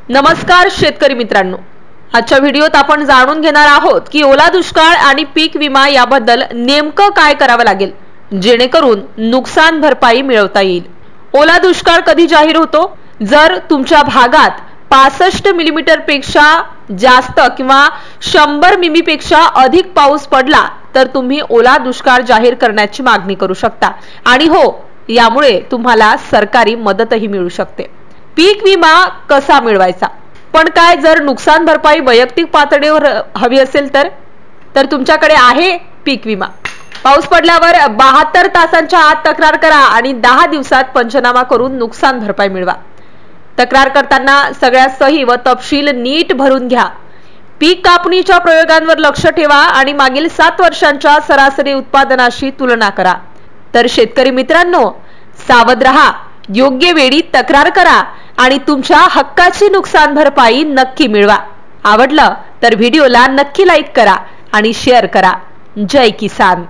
नमस्कार शेतकरी मित्रांनो, आजच्या व्हिडिओत आपण जाणून घेणार आहोत की ओला दुष्काळ आणि पीक विमा याबद्दल नेमकं काय करावं लागेल जेणेकरून नुकसान भरपाई मिळवता येईल। ओला दुष्काळ कधी जाहीर होतो? जर तुमच्या भागात 65 मिलीमीटर पेक्षा जास्त किंवा 100 मिमी पेक्षा अधिक पाऊस पडला तर तुम्ही ओला दुष्काळ जाहीर करण्याची मागणी करू शकता आणि हो, यामुळे तुम्हाला सरकारी मदतही मिळू शकते। पीक विमा कसा मिळवायचा? पण काय जर नुकसान भरपाई वैयक्तिक पातळीवर हवी असेल तर तुमच्याकडे आहे पीक विमा। पाऊस पडल्यावर 72 तासांच्या आत तक्रार करा आणि 10 दिवसात पंचनामा करून नुकसान भरपाई मिळवा। तक्रार करताना सगळ्या सही व तपशील नीट भरून घ्या। पीक कापणीच्या प्रयोगांवर लक्ष ठेवा आणि मागील 7 वर्षांच्या सरासरी उत्पादनाशी तुलना करा। तर शेतकरी मित्रांनो, सावध रहा, योग्य वेळी तक्रार करा आणि तुमच्या हक्काची नुकसान भरपाई नक्की मिळवा। आवडलं तर व्हिडिओला नक्की लाईक करा आणि शेअर करा। जय किसान।